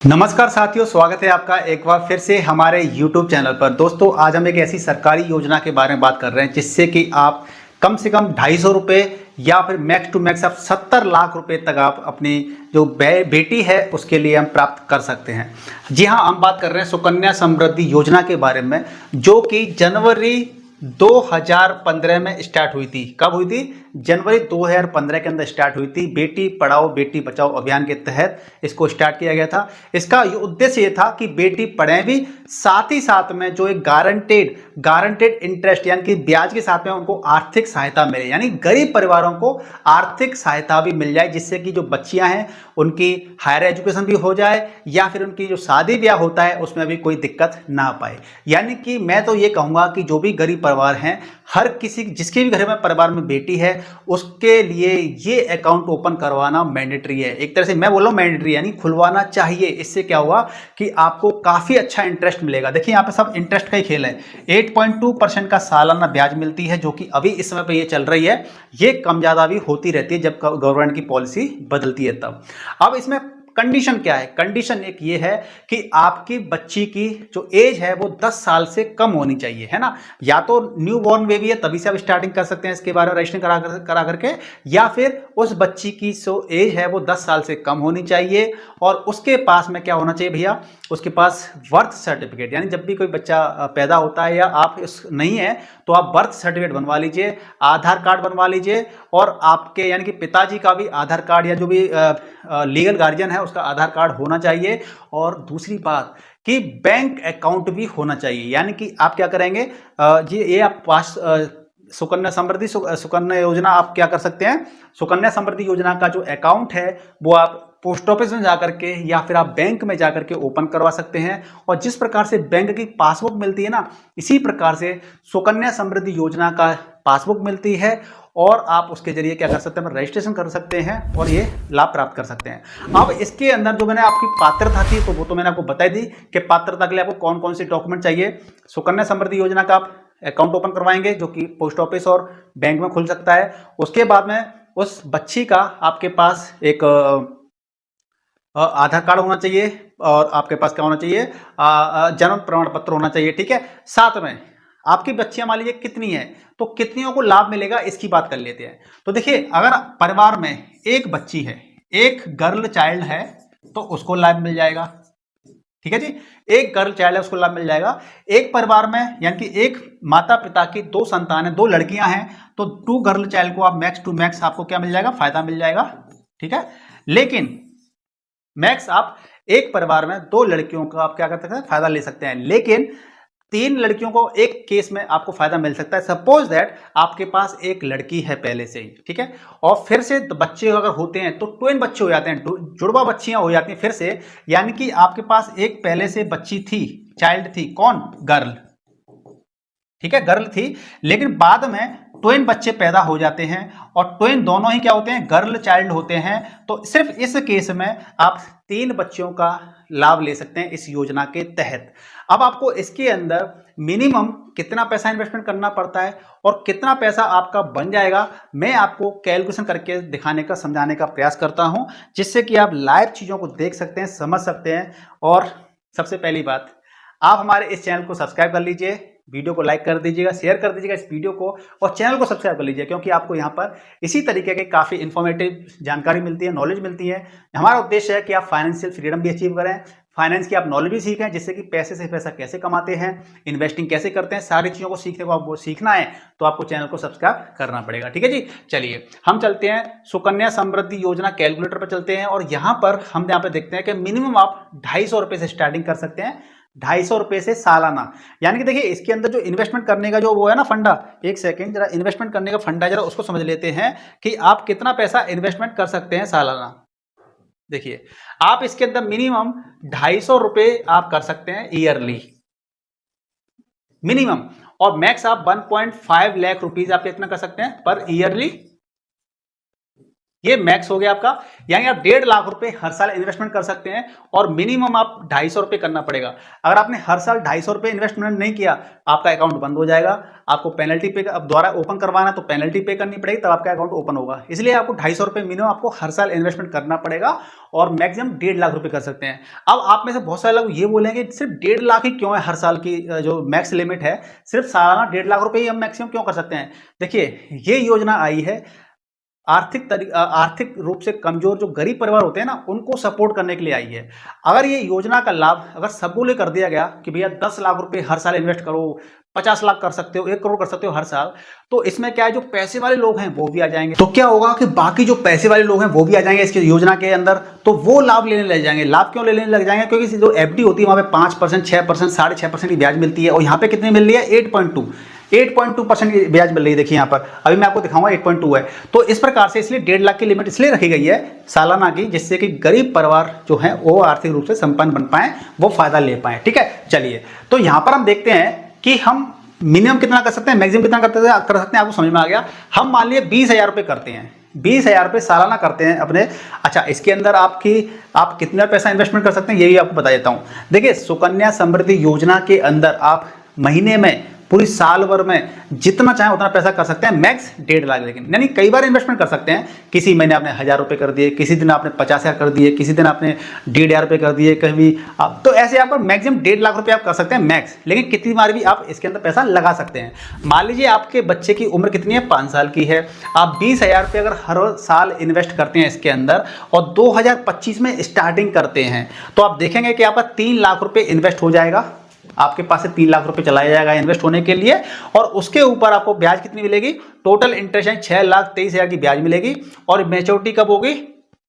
नमस्कार साथियों, स्वागत है आपका एक बार फिर से हमारे YouTube चैनल पर। दोस्तों, आज हम एक ऐसी सरकारी योजना के बारे में बात कर रहे हैं जिससे कि आप कम से कम 250 रुपये या फिर मैक्स टू मैक्स आप 70 लाख रुपए तक आप अपनी जो बेटी है उसके लिए हम प्राप्त कर सकते हैं। जी हाँ, हम बात कर रहे हैं सुकन्या समृद्धि योजना के बारे में, जो कि जनवरी 2015 में स्टार्ट हुई थी। कब हुई थी? जनवरी 2015 के अंदर स्टार्ट हुई थी। बेटी पढ़ाओ बेटी बचाओ अभियान के तहत इसको स्टार्ट किया गया था। इसका उद्देश्य ये था कि बेटी पढ़े भी, साथ ही साथ में जो एक गारंटेड इंटरेस्ट यानी कि ब्याज के साथ में उनको आर्थिक सहायता मिले, यानी गरीब परिवारों को आर्थिक सहायता भी मिल जाए, जिससे कि जो बच्चियां हैं उनकी हायर एजुकेशन भी हो जाए या फिर उनकी जो शादी ब्याह होता है उसमें भी कोई दिक्कत ना पाए। यानी कि मैं तो ये कहूंगा कि जो भी गरीब परिवार हैं, हर किसी जिसके भी घर में परिवार में बेटी है उसके लिए ये अकाउंट ओपन करवाना मैंडेटरी है। एक तरह से मैं बोल रहा हूं मैंडेटरी, यानी खुलवाना चाहिए। इससे क्या हुआ कि आपको काफी अच्छा इंटरेस्ट मिलेगा। देखिए यहाँ पे सब इंटरेस्ट का ही खेल है। 8.2% का सालाना ब्याज मिलती है, जो कि अभी इस समय पे ये चल रही है। ये कम ज्यादा भी होती रहती है जब गवर्नमेंट की पॉलिसी बदलती है तब। अब इसमें कंडीशन क्या है? कंडीशन एक ये है कि आपकी बच्ची की जो एज है वो 10 साल से कम होनी चाहिए, है ना। या तो न्यू बॉर्न बेबी है तभी से आप स्टार्टिंग कर सकते हैं इसके बारे में रजिस्ट्रेशन करा करके, या फिर उस बच्ची की जो एज है वो 10 साल से कम होनी चाहिए। और उसके पास में क्या होना चाहिए भैया? उसके पास बर्थ सर्टिफिकेट, यानी जब भी कोई बच्चा पैदा होता है या आप नहीं है तो आप बर्थ सर्टिफिकेट बनवा लीजिए, आधार कार्ड बनवा लीजिए, और आपके यानी कि पिताजी का भी आधार कार्ड या जो भी लीगल गार्जियन है उसका आधार कार्ड होना चाहिए। और दूसरी बात कि बैंक अकाउंट भी होना चाहिए। यानी कि आप क्या करेंगे, ये आप पास सुकन्या योजना आप क्या कर सकते हैं? सुकन्या समृद्धि योजना का जो अकाउंट है वो आप पोस्ट ऑफिस में जाकर के या फिर आप बैंक में जाकर के ओपन करवा सकते हैं। और जिस प्रकार से बैंक की पासबुक मिलती है ना, इसी प्रकार से सुकन्या समृद्धि योजना का पासबुक मिलती है, और आप उसके जरिए क्या कर सकते हैं? रजिस्ट्रेशन कर सकते हैं और ये लाभ प्राप्त कर सकते हैं। अब इसके अंदर जो मैंने आपकी पात्रता थी तो वो तो मैंने आपको बता दी कि पात्रता के लिए आपको कौन कौन सी डॉक्यूमेंट चाहिए। सुकन्या समृद्धि योजना का आप अकाउंट ओपन करवाएंगे जो कि पोस्ट ऑफिस और बैंक में खुल सकता है। उसके बाद में उस बच्ची का आपके पास एक आधार कार्ड होना चाहिए, और आपके पास क्या होना चाहिए? जन्म प्रमाण पत्र होना चाहिए। ठीक है, साथ में आपकी बच्चियां मान लीजिए कितनी है तो कितनियों को लाभ मिलेगा इसकी बात कर लेते हैं। तो देखिए, अगर परिवार में एक बच्ची है, एक गर्ल चाइल्ड है, तो उसको लाभ मिल जाएगा। ठीक है जी, एक गर्ल चाइल्ड है उसको लाभ मिल जाएगा। एक परिवार में यानी कि एक माता पिता की दो संतान है, दो लड़कियां हैं, तो 2 गर्ल चाइल्ड को आप मैक्स टू मैक्स आपको क्या मिल जाएगा? फायदा मिल जाएगा। ठीक है, लेकिन मैक्स आप एक परिवार में 2 लड़कियों का आप क्या कर सकते हैं? फायदा ले सकते हैं। लेकिन 3 लड़कियों को एक केस में आपको फायदा मिल सकता है। सपोज दैट आपके पास एक लड़की है पहले से ही, ठीक है, और फिर से बच्चे अगर होते हैं तो ट्विन बच्चे हो जाते हैं, जुड़वा बच्चियां हो जाती हैं फिर से। यानी कि आपके पास एक पहले से बच्ची थी, चाइल्ड थी, कौन? गर्ल। ठीक है, गर्ल थी, लेकिन बाद में ट्विन बच्चे पैदा हो जाते हैं, और ट्विन दोनों ही क्या होते हैं? गर्ल चाइल्ड होते हैं। तो सिर्फ इस केस में आप 3 बच्चों का लाभ ले सकते हैं इस योजना के तहत। अब आपको इसके अंदर मिनिमम कितना पैसा इन्वेस्टमेंट करना पड़ता है और कितना पैसा आपका बन जाएगा, मैं आपको कैलकुलेशन करके दिखाने का, समझाने का प्रयास करता हूं, जिससे कि आप लाइव चीजों को देख सकते हैं, समझ सकते हैं। और सबसे पहली बात, आप हमारे इस चैनल को सब्सक्राइब कर लीजिए, वीडियो को लाइक कर दीजिएगा, शेयर कर दीजिएगा इस वीडियो को, और चैनल को सब्सक्राइब कर लीजिए, क्योंकि आपको यहाँ पर इसी तरीके के काफ़ी इन्फॉर्मेटिव जानकारी मिलती है, नॉलेज मिलती है। हमारा उद्देश्य है कि आप फाइनेंशियल फ्रीडम भी अचीव करें, फाइनेंस की आप नॉलेज भी सीखें, जिससे कि पैसे से पैसा कैसे कमाते हैं, इन्वेस्टिंग कैसे करते हैं, सारी चीज़ों को सीखने को आपको सीखना है तो आपको चैनल को सब्सक्राइब करना पड़ेगा। ठीक है जी, चलिए हम चलते हैं सुकन्या समृद्धि योजना कैलकुलेटर पर चलते हैं, और यहाँ पर हम यहाँ पे देखते हैं कि मिनिमम आप 250 रुपये से स्टार्टिंग कर सकते हैं, 250 रुपये से सालाना। यानी कि देखिए, इसके अंदर जो इन्वेस्टमेंट करने का जो वो है ना फंडा, एक सेकेंड, जरा इन्वेस्टमेंट करने का फंडा जरा उसको समझ लेते हैं कि आप कितना पैसा इन्वेस्टमेंट कर सकते हैं सालाना। देखिए, आप इसके अंदर मिनिमम 250 रुपये आप कर सकते हैं ईयरली मिनिमम, और मैक्स आप 1.5 लाख रुपीज आप कितना कर सकते हैं पर ईयरली ये मैक्स हो गया आपका, यानी आप 1.5 लाख रुपए हर साल इन्वेस्टमेंट कर सकते हैं और मिनिमम आप 250 रुपए करना पड़ेगा। अगर आपने हर साल 250 रुपए इन्वेस्टमेंट नहीं किया, आपका अकाउंट बंद हो जाएगा। आपको पेनल्टी पे, अब दोबारा ओपन करवाना तो पेनल्टी पे करनी पड़ेगी, तब आपका अकाउंट ओपन होगा। इसलिए आपको 250 रुपए मिनिमम आपको हर साल इन्वेस्टमेंट करना पड़ेगा और मैक्सिमम 1.5 लाख रुपए कर सकते हैं। अब आप में से बहुत सारे लोग ये बोलेंगे सिर्फ 1.5 लाख ही क्यों है हर साल की जो मैक्स लिमिट है, सिर्फ सालाना 1.5 लाख रुपए ही हम मैक्सिमम क्यों कर सकते हैं। देखिए, ये योजना आई है आर्थिक रूप से कमजोर जो गरीब परिवार होते हैं ना, उनको सपोर्ट करने के लिए आई है। अगर ये योजना का लाभ अगर सबको लिए कर दिया गया कि भैया 10 लाख रुपए हर साल इन्वेस्ट करो, 50 लाख कर सकते हो, 1 करोड़ कर सकते हो हर साल, तो इसमें क्या है, जो पैसे वाले लोग हैं वो भी आ जाएंगे। तो क्या होगा कि बाकी जो पैसे वाले लोग हैं वो भी आ जाएंगे इसकी योजना के अंदर, तो वो लाभ लेने लग जाएंगे। लाभ क्यों लेने लग जाएंगे? क्योंकि जो एफडी होती है वहां पे 5%, 6%, 6.5% की ब्याज मिलती है, और यहाँ पे कितनी मिल रही है? 8.2% की ब्याज मिल रही है। देखिए यहाँ पर अभी मैं आपको दिखाऊंगा 8.2 है। तो इस प्रकार से इसलिए 1.5 लाख की लिमिट इसलिए रखी गई है सालाना की, जिससे कि गरीब परिवार जो है वो आर्थिक रूप से संपन्न बन पाए, वो फायदा ले पाए। ठीक है, चलिए तो यहाँ पर हम देखते हैं कि हम मिनिमम कितना कर सकते हैं, मैक्सिमम कितना कर सकते हैं। आपको समझ में आ गया। हम मान लिए 20,000 रुपये करते हैं, 20,000 रुपये सालाना करते हैं अपने। अच्छा, इसके अंदर आप कितना पैसा इन्वेस्टमेंट कर सकते हैं ये भी आपको बता देता हूँ। देखिए, सुकन्या समृद्धि योजना के अंदर आप महीने में, पूरी साल भर में जितना चाहे उतना पैसा कर सकते हैं, मैक्स 1.5 लाख। लेकिन यानी कई बार इन्वेस्टमेंट कर सकते हैं। किसी महीने आपने 1,000 रुपये कर दिए, किसी दिन आपने 50,000 कर दिए, किसी दिन आपने 1,500 रुपये कर दिए, कभी तो ऐसे आप मैक्सिमम 1.5 लाख रुपये आप कर सकते हैं मैक्स। लेकिन कितनी बार भी आप इसके अंदर पैसा लगा सकते हैं। मान लीजिए आपके बच्चे की उम्र कितनी है, 5 साल की है। आप 20,000 रुपये अगर हर साल इन्वेस्ट करते हैं इसके अंदर और 2025 में स्टार्टिंग करते हैं, तो आप देखेंगे कि आपका 3 लाख रुपये इन्वेस्ट हो जाएगा। आपके पास से 3 लाख रुपए चलाया जाएगा इन्वेस्ट होने के लिए, और उसके ऊपर आपको ब्याज कितनी मिलेगी? टोटल इंटरेस्ट 6,23,000 की ब्याज मिलेगी, और मैच्योरिटी कब होगी?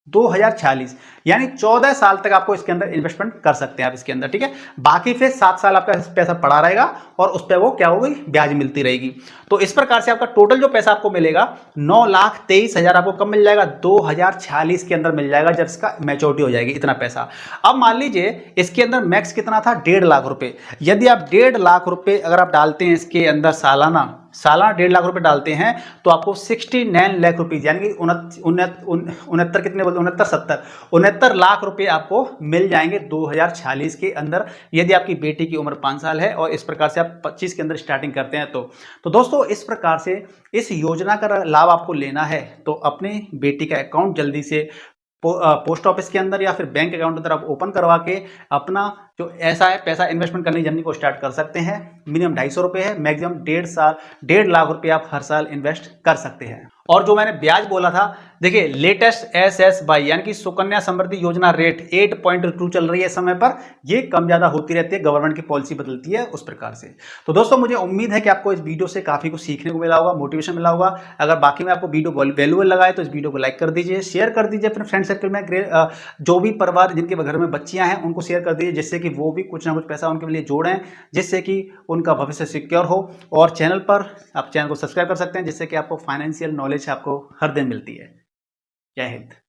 2046, यानी 14 साल तक आपको इसके अंदर इन्वेस्टमेंट कर सकते हैं आप इसके अंदर। ठीक है, बाकी फिर 7 साल आपका पैसा पड़ा रहेगा और उस पर वो क्या होगी, ब्याज मिलती रहेगी। तो इस प्रकार से आपका टोटल जो पैसा आपको मिलेगा 9,23,000 आपको कब मिल जाएगा? 2046 के अंदर मिल जाएगा, जब इसका मैच्योरिटी हो जाएगी इतना पैसा। अब मान लीजिए इसके अंदर मैक्स कितना था? 1.5 लाख रुपए। यदि आप 1.5 लाख रुपए अगर आप डालते हैं इसके अंदर सालाना 1.5 लाख रुपए डालते हैं, तो आपको 69 लाख रुपीज, यानी कि 69 कितने बोलते, 69 लाख रुपए आपको मिल जाएंगे 2046 के अंदर, यदि आपकी बेटी की उम्र 5 साल है और इस प्रकार से आप 25 के अंदर स्टार्टिंग करते हैं। तो दोस्तों, इस प्रकार से इस योजना का लाभ आपको लेना है तो अपनी बेटी का अकाउंट जल्दी से पोस्ट ऑफिस के अंदर या फिर बैंक अकाउंट के अंदर आप ओपन करवा के अपना जो ऐसा है पैसा इन्वेस्टमेंट करने की जर्नी को स्टार्ट कर सकते हैं। मिनिमम 250 रुपये है, मैक्सिमम 1.5 लाख रुपए आप हर साल इन्वेस्ट कर सकते हैं। और जो मैंने ब्याज बोला था, देखिए लेटेस्ट SSY यानी कि सुकन्या समृद्धि योजना रेट 8.2 चल रही है समय पर। ये कम ज्यादा होती रहती है, गवर्नमेंट की पॉलिसी बदलती है उस प्रकार से। तो दोस्तों, मुझे उम्मीद है कि आपको इस वीडियो से काफी कुछ सीखने को मिला होगा, मोटिवेशन मिला होगा। अगर बाकी में आपको वीडियो वैल्यूएबल लगा है तो इस वीडियो को लाइक कर दीजिए, शेयर कर दीजिए अपने फ्रेंड सर्कल में। जो भी परिवार जिनके घर में बच्चियां हैं उनको शेयर कर दीजिए, जिससे कि वो भी कुछ ना कुछ पैसा उनके लिए जोड़ें, जिससे कि उनका भविष्य सिक्योर हो। और चैनल पर आप चैनल को सब्सक्राइब कर सकते हैं, जिससे कि आपको फाइनेंशियल नॉलेज आपको हर दिन मिलती है। जय हिंद।